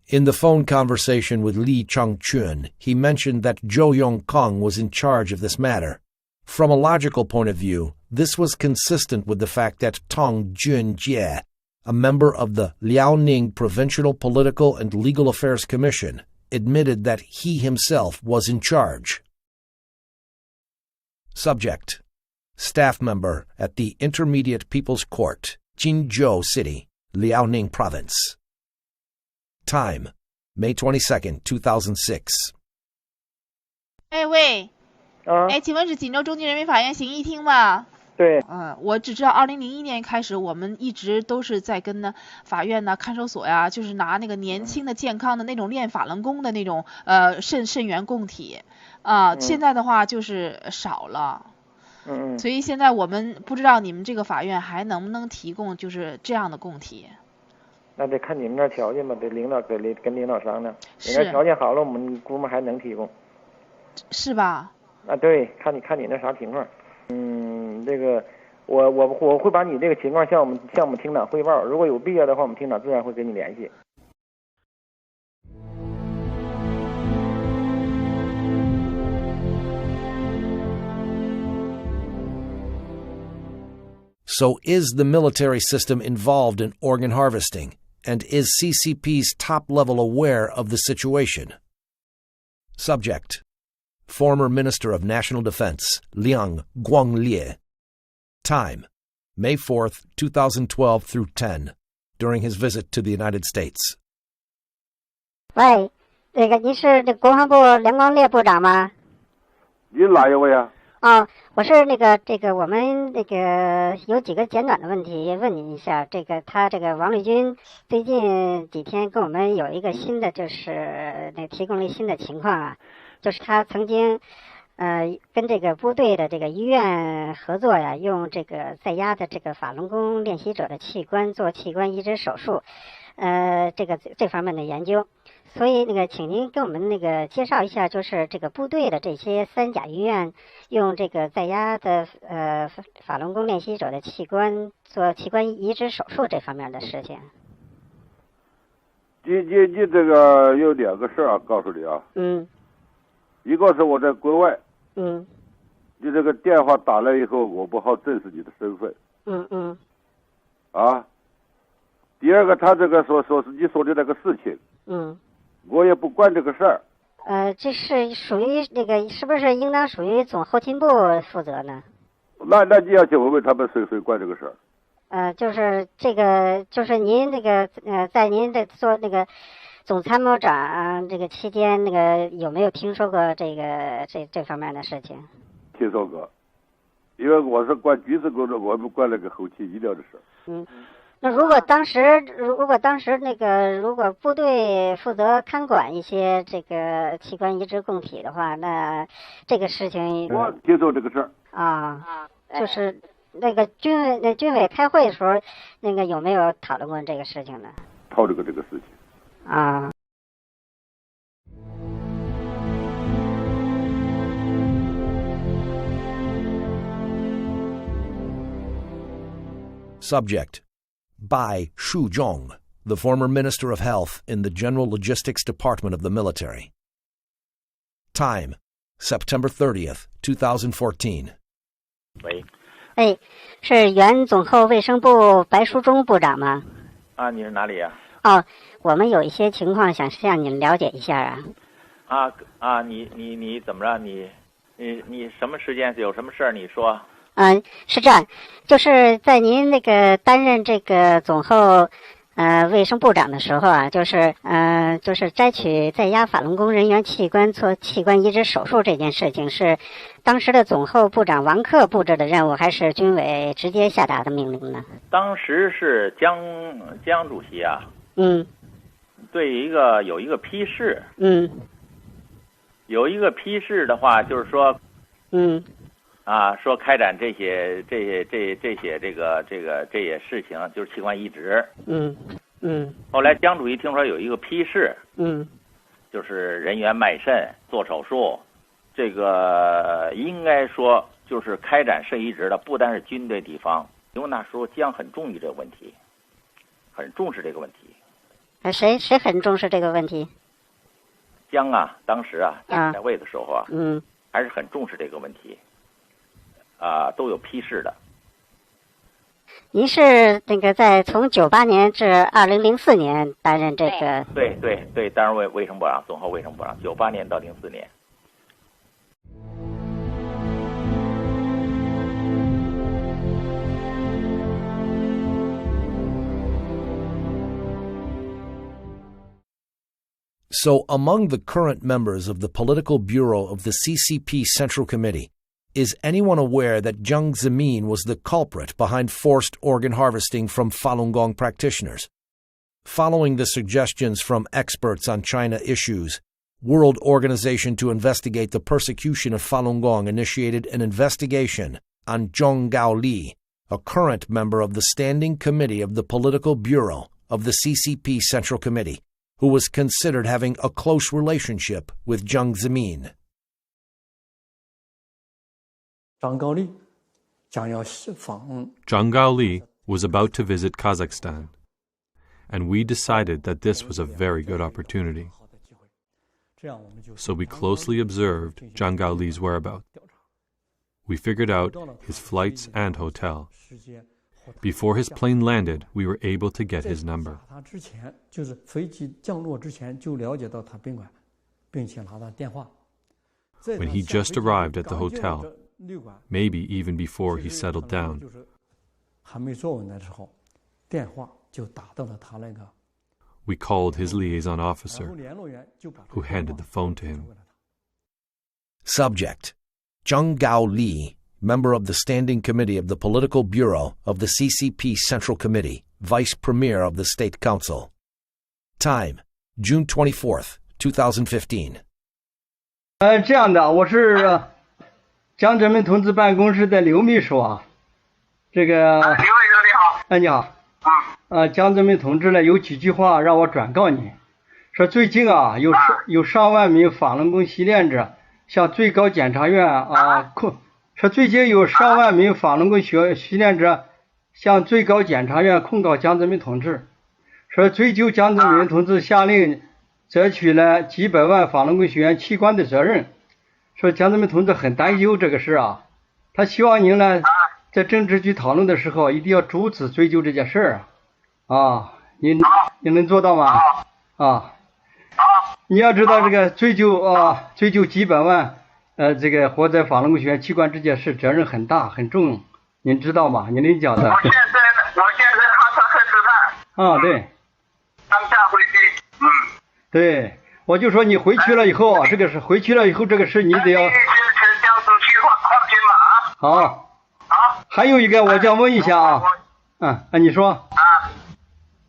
[SPEAKER 1] In the phone conversation with Li Changchun, he mentioned that Zhou Yongkang was in charge of this matter. From a logical point of view, this was consistent with the fact that Tong Junjie, a member of the Liaoning Provincial Political and Legal Affairs Commission, admitted that he himself was in charge. Subject: Staff member at the Intermediate People's Court, Jinzhou City, Liaoning Province. Time: May 22nd, 2006.
[SPEAKER 5] 喂，请问是锦州中级人民法院刑一厅吗？
[SPEAKER 18] 对。
[SPEAKER 5] 我只知道2001年开始，我们一直都是在跟呢法院呢看守所呀，就是拿那个年轻的健康的那种练法轮功的那种肾源供体现在的话就是少了。所以现在我们不知道你们这个法院还能不能提供就是这样的供体。
[SPEAKER 8] 那得看你们那条件吧，得跟领导商量。你那条件好了，我们估摸还能提供。
[SPEAKER 5] 是吧？
[SPEAKER 8] 对，看你那啥情况。这个我会把你这个情况向我们厅长汇报，如果有必要的话，我们厅长自然会跟你联系。
[SPEAKER 1] So is the military system involved in organ harvesting? And is CCP's top level aware of the situation? Subject: Former Minister of National Defense, Liang Guanglie. Time: May 4th, 2012 through 10, during his visit to the United States.
[SPEAKER 17] 喂，那个您是这国防部梁光烈部长吗？
[SPEAKER 6] 您哪一位啊？
[SPEAKER 17] 我是这个我们那个有几个简短的问题问您一下。他这个王立军最近几天跟我们有一个新的，就是提供了新的情况啊，就是他曾经跟这个部队的这个医院合作呀，用这个在押的这个法轮功练习者的器官做器官移植手术，这方面的研究。所以请您给我们介绍一下，就是这个部队的这些三甲医院用这个在押的法轮功练习者的器官做器官移植手术这方面的事情。
[SPEAKER 6] 你这个有两个事儿告诉你啊。一个是我在国外。你这个电话打来以后，我不好证实你的身份。第二个，他这个说是你说的那个事情。我也不管这个事儿。
[SPEAKER 17] 这是属于是不是应当属于总后勤部负责呢？
[SPEAKER 6] 那你要去问问他们谁管这个事儿。
[SPEAKER 17] 就是这个，就是您在您做总参谋长这个期间，有没有听说过这方面的事情？
[SPEAKER 6] 听说过，因为我是管军事工作，我不管那个后勤医疗的事。
[SPEAKER 17] 那如果当时如果部队负责看管一些这个器官移植供体的话，那这个事情
[SPEAKER 6] 我听说这个事
[SPEAKER 17] 儿就是军委开会的时候，有没有讨论过这个事情呢？
[SPEAKER 6] 讨论过这个事情。
[SPEAKER 1] Subject: Bai Shuzhong, the former Minister of Health in the General Logistics Department of the military. Time: September 30th, 2014.
[SPEAKER 17] 喂，是原总后卫生部白书忠部长吗？
[SPEAKER 19] 你是哪里呀？
[SPEAKER 17] 我们有一些情况想向您了解一下啊。
[SPEAKER 19] 你怎么着？你什么时间有什么事儿你说？
[SPEAKER 17] 是这样，就是在您担任这个总后卫生部长的时候啊，就是摘取在押法轮功人员器官做器官移植手术这件事情，是当时的总后部长王克布置的任务，还是军委直接下达的命令呢？
[SPEAKER 19] 当时是江主席啊，对有一个批示，有一个批示的话，就是说，说开展这些事情，就是器官移植。后来江主席听说有一个批示，就是人员卖肾做手术，这个应该说就是开展肾移植的，不单是军队地方，因为那时候江很重视这个问题，很重视这个问题。
[SPEAKER 17] 谁很重视这个问题？
[SPEAKER 19] 江啊，当时在位的时候啊，还是很重视这个问题。都有批示的。
[SPEAKER 17] 您是那个从98年至2004年担任这个？
[SPEAKER 19] 对，担任卫生部长，总后卫生部长，98年到04年。
[SPEAKER 1] So, among the current members of the Political Bureau of the CCP Central Committee, is anyone aware that Jiang Zemin was the culprit behind forced organ harvesting from Falun Gong practitioners? Following the suggestions from experts on China issues, World Organization to Investigate the Persecution of Falun Gong initiated an investigation on Zhong Gaoli, a current member of the Standing Committee of the Political Bureau of the CCP Central Committee, who was considered having a close relationship with Jiang Zemin.
[SPEAKER 2] Zhang Gaoli was about to visit Kazakhstan, and we decided that this was a very good opportunity. So we closely observed Zhang Gaoli's whereabouts. We figured out his flights and hotel. Before his plane landed, we were able to get his number. When he just arrived at the hotel, maybe even before he settled down, we called his liaison officer, who handed the phone to him.
[SPEAKER 1] Subject: Zhang Gaoli, member of the Standing Committee of the Political Bureau of the CCP Central Committee, Vice Premier of the State Council. Time: June 24th, 2015.
[SPEAKER 20] 这样的，我是江泽民同志办公室的刘秘书啊。这个刘秘书你好。你好。江泽民同志呢有几句话让我转告你，说最近有上万名法轮功习练者向最高检察院说最近有上万名法轮功习练者向最高检察院控告江泽民同志，说追究江泽民同志下令摘取了几百万法轮功学员器官的责任，说江泽民同志很担忧这个事啊，他希望您呢在政治局讨论的时候一定要主旨追究这件事你能做到吗？你要知道这个追究几百万这个活在法轮功学员器官这件事责任很大很重，您知道吗？您讲的。我现在哈萨克斯坦。对。当下回去。对，我就说你回去了以后，这个事你得要。好。还有一个，我想问一下你说。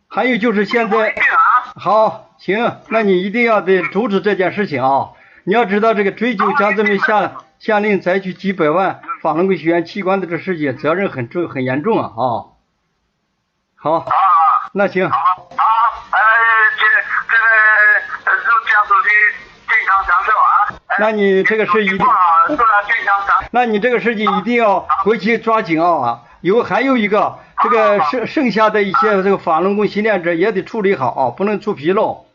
[SPEAKER 20] 还有就是现在。好，行，那你一定要得阻止这件事情你要知道这个追究江泽民下令采取几百万法轮功学员器官的这事情责任很严重好，那行。那你这个事一定，那你这个事情一定要回去抓紧还有一个这个剩下的一些这个法轮功习练者也得处理好不能出纰漏，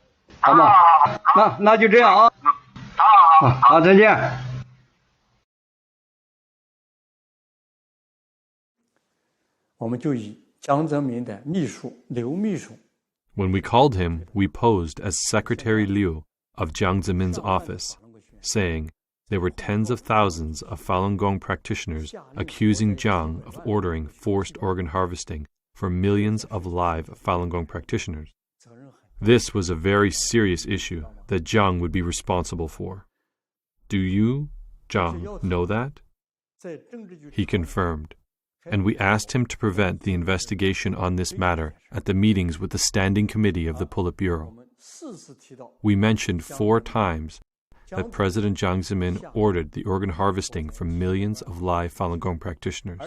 [SPEAKER 20] 好吗？那就这样好，再见。
[SPEAKER 2] 我们就以江泽民的秘书刘秘书。
[SPEAKER 21] When we called him, we posed as Secretary Liu of Jiang Zemin's office, saying there were tens of thousands of Falun Gong practitioners accusing Jiang of ordering forced organ harvesting for millions of live Falun Gong practitioners. This was a very serious issue that Jiang would be responsible for. Do you, Jiang, know that? He confirmed, and we asked him to prevent the investigation on this matter at the meetings with the Standing Committee of the Politbiro. We mentioned 4 times that President Jiang Zemin ordered the organ harvesting from millions of live Falun Gong practitioners,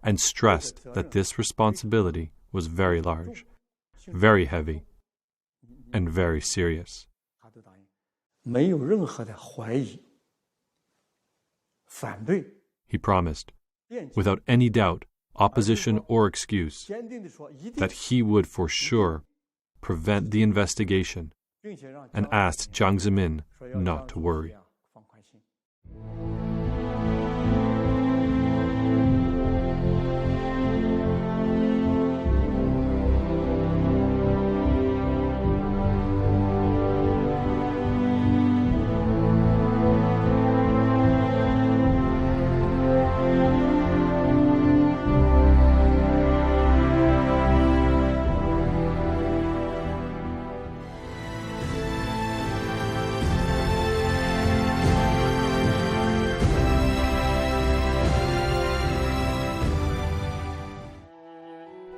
[SPEAKER 21] and stressed that this responsibility was very large, very heavy, and very serious. He promised, without any doubt, opposition or excuse, that he would for sure prevent the investigation, and asked Jiang Zemin not to worry.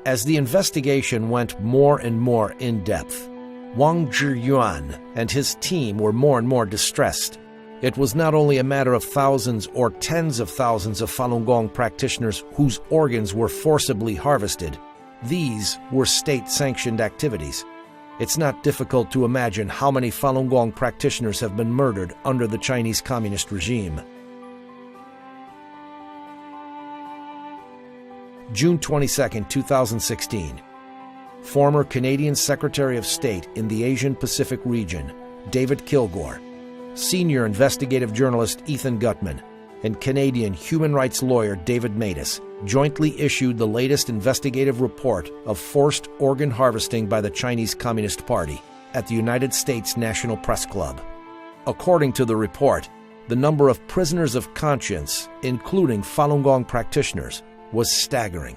[SPEAKER 1] As the investigation went more and more in-depth, Wang Zhiyuan and his team were more and more distressed. It was not only a matter of thousands or tens of thousands of Falun Gong practitioners whose organs were forcibly harvested. These were state-sanctioned activities. It's not difficult to imagine how many Falun Gong practitioners have been murdered under the Chinese Communist regime. June 22, 2016. Former Canadian Secretary of State in the Asian-Pacific region, David Kilgore, senior investigative journalist Ethan Gutman, and Canadian human rights lawyer David Matus jointly issued the latest investigative report of forced organ harvesting by the Chinese Communist Party at the United States National Press Club. According to the report, the number of prisoners of conscience, including Falun Gong practitioners, was staggering.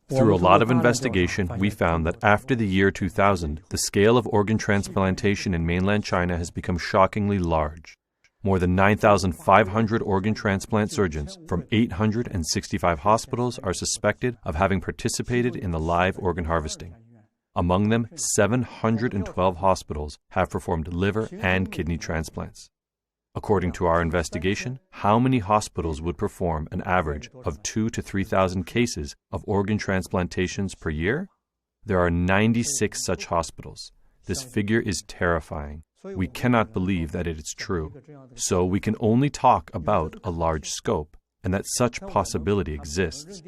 [SPEAKER 21] Through a lot of investigation, we found that after the year 2000, the scale of organ transplantation in mainland China has become shockingly large. More than 9,500 organ transplant surgeons from 865 hospitals are suspected of having participated in the live organ harvesting. Among them, 712 hospitals have performed liver and kidney transplants. According to our investigation, how many hospitals would perform an average of 2,000 to 3,000 cases of organ transplantations per year? There are 96 such hospitals. This figure is terrifying. We cannot believe that it is true. So we can only talk about a large scope and that such possibility exists.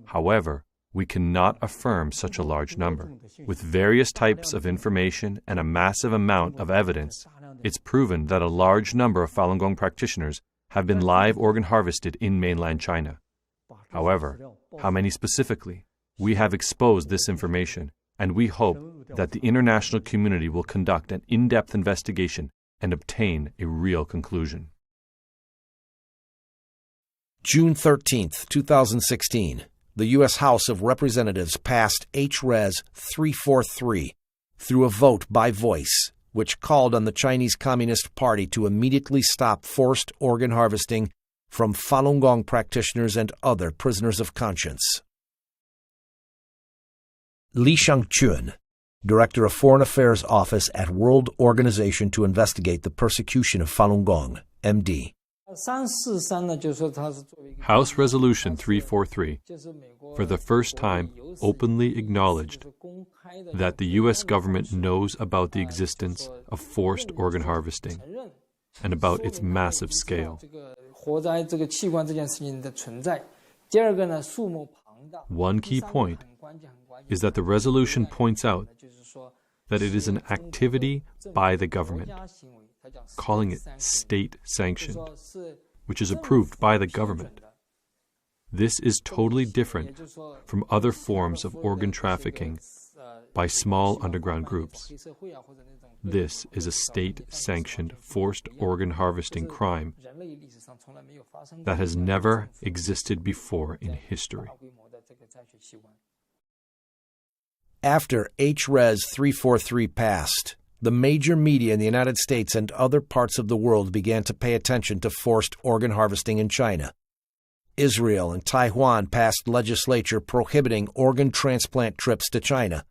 [SPEAKER 21] However, we cannot affirm such a large number. With various types of information and a massive amount of evidence, it's proven that a large number of Falun Gong practitioners have been live organ harvested in mainland China. However, how many specifically? We have exposed this information, and we hope that the international community will conduct an in-depth investigation and obtain a real conclusion.
[SPEAKER 1] June 13, 2016. The U.S. House of Representatives passed H.Res. 343 through a vote by voice, which called on the Chinese Communist Party to immediately stop forced organ harvesting from Falun Gong practitioners and other prisoners of conscience. Li Shangchun, Director of Foreign Affairs Office at World Organization to Investigate the Persecution of Falun Gong, MD.
[SPEAKER 21] House Resolution 343, for the first time, openly acknowledged that the U.S. government knows about the existence of forced organ harvesting and about its massive scale. One key point is that the resolution points out that it is an activity by the government, calling it state-sanctioned, which is approved by the government. This is totally different from other forms of organ trafficking
[SPEAKER 2] by small underground groups. This is a state-sanctioned forced organ harvesting crime that has never existed before in history.
[SPEAKER 1] After H-Res 343 passed, the major media in the United States and other parts of the world began to pay attention to forced organ harvesting in China. Israel and Taiwan passed legislation prohibiting organ transplant trips to China.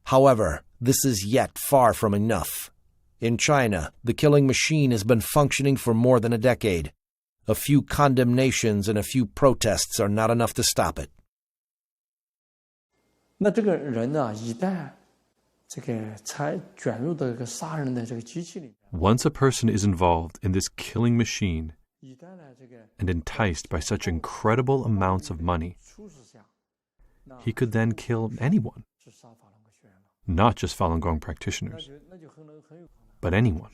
[SPEAKER 1] However, this is yet far from enough. In China, the killing machine has been functioning for more than a decade. A few condemnations and a few protests are not enough to stop it.
[SPEAKER 16] 那这个人呢，一旦这个才卷入到这个杀人的这个机器里。
[SPEAKER 2] Once a person is involved in this killing machine and enticed by such incredible amounts of money, he could then kill anyone. Not just Falun Gong practitioners, but anyone.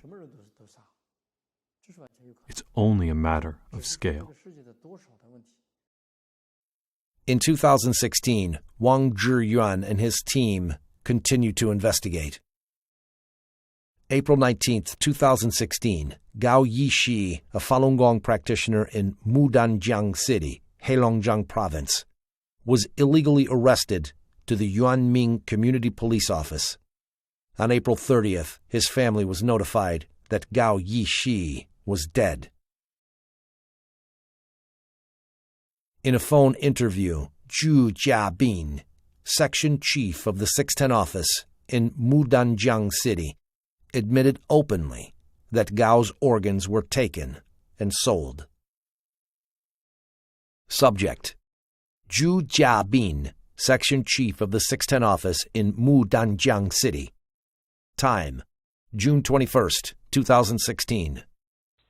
[SPEAKER 2] It's only a matter of scale.
[SPEAKER 1] In 2016, Wang Zhiyuan and his team continued to investigate. April 19, 2016, Gao Yishi, a Falun Gong practitioner in Mudanjiang City, Heilongjiang Province, was illegally arrested to the Yuanming Community Police Office. On April 30th, his family was notified that Gao Yishi was dead. In a phone interview, Zhu Jiabin, section chief of the 610 office in Mudanjiang City, admitted openly that Gao's organs were taken and sold. Subject: Zhu Jiabin, section chief of the 610 office in Mudanjiang City. Time: June 21st, 2016.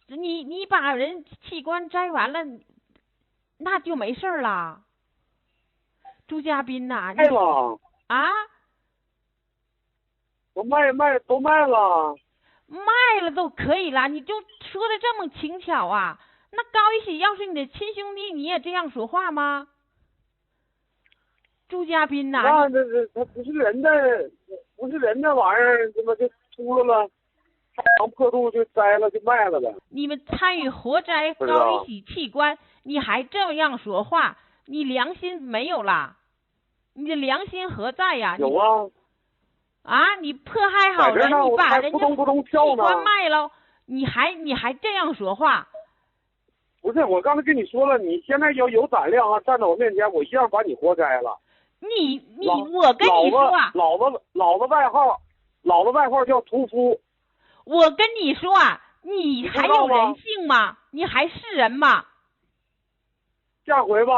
[SPEAKER 3] 你把人器官摘完了，那就没事了。朱家斌呐，
[SPEAKER 18] 卖了
[SPEAKER 3] 啊？
[SPEAKER 18] 我都卖了。
[SPEAKER 3] 卖了都可以了，你就说的这么轻巧啊？那高一喜要是你的亲兄弟，你也这样说话吗？朱家斌呐，
[SPEAKER 18] 那他不是人的玩意儿，怎么就秃噜了？长破肚就摘了就卖了呗。
[SPEAKER 3] 你们参与活摘高一喜器官，你还这样说话，你良心没有啦？你的良心何在呀？
[SPEAKER 18] 有啊。
[SPEAKER 3] 啊！你迫害好人，你把人家器官卖了，你还这样说话？
[SPEAKER 18] 不是，我刚才跟你说了，你现在要有胆量啊，站在我面前，我一样把你活摘了。
[SPEAKER 3] 我跟你说啊，
[SPEAKER 18] 老子外号叫屠夫。
[SPEAKER 3] 我跟你说啊，你还有人性吗？你还是人吗？
[SPEAKER 18] 下回给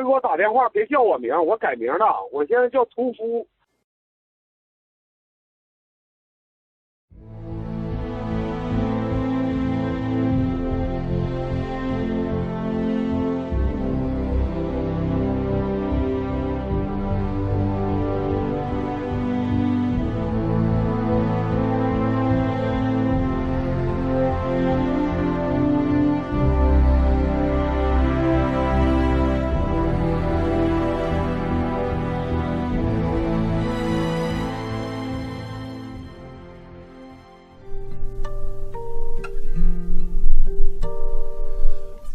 [SPEAKER 18] 我打电话，别叫我名，我改名了，我现在叫屠夫。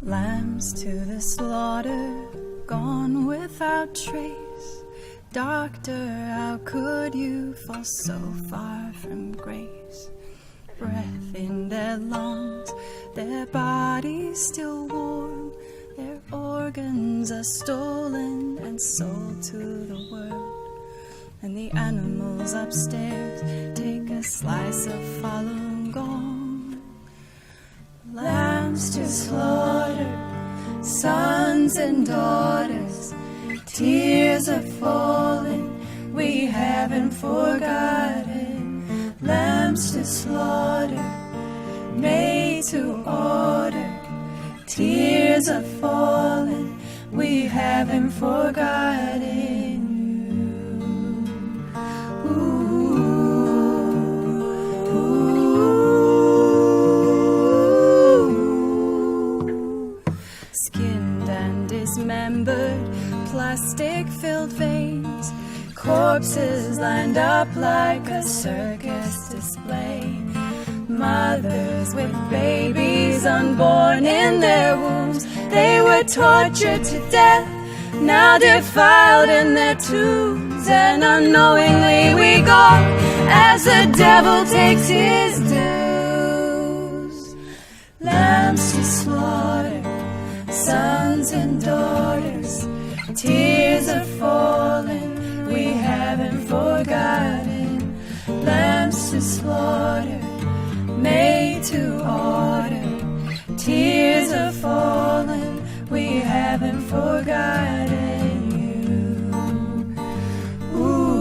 [SPEAKER 22] Lambs to the slaughter, gone without trace. Doctor, how could you fall so far from grace? Breath in their lungs, their bodies still warm. Their organs are stolen and sold to the world. And the animals upstairs take a slice of Falun Gong. Lambs to slaughter, sons and daughters, tears are falling, we haven't forgotten. Lambs to slaughter, made to order, tears are falling, we haven't forgotten you. Ooh. Dismembered, plastic-filled veins, corpses lined up like a circus display. Mothers with babies unborn in their wombs, they were tortured to death, now defiled in their tombs. And unknowingly we go as the devil takes his dues. Lambs to slaughter, sons and daughters, tears are falling, we haven't forgotten. Lambs to slaughter, made to order, tears are falling, we haven't forgotten you. Ooh.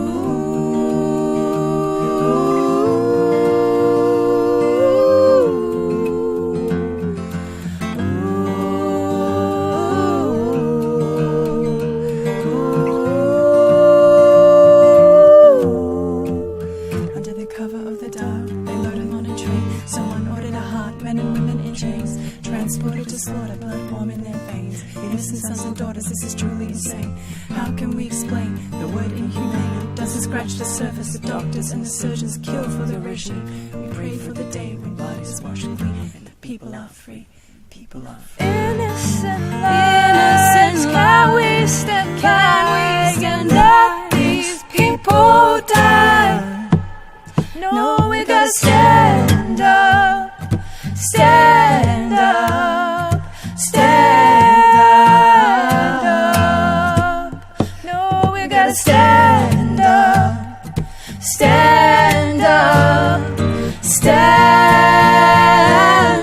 [SPEAKER 22] Transported to slaughter, blood warm in their veins. Innocent sons and daughters, this is truly insane. How can we explain the word inhumane? Doesn't scratch the surface. The doctors and the surgeons kill for the regime. We pray for the day when blood is washed clean and the people are free. People are free. Innocent lives, can we stand back and let these people die? No, we gotta stand up. Stand up, stand up. No, we gotta stand up, stand up, stand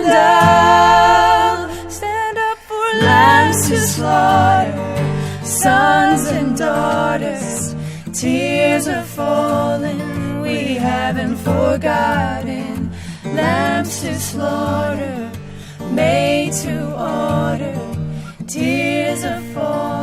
[SPEAKER 22] up. Stand up for lambs to slaughter, sons and daughters. Tears are falling, we haven't forgotten. Lambs to slaughter, made to order, tears are falling.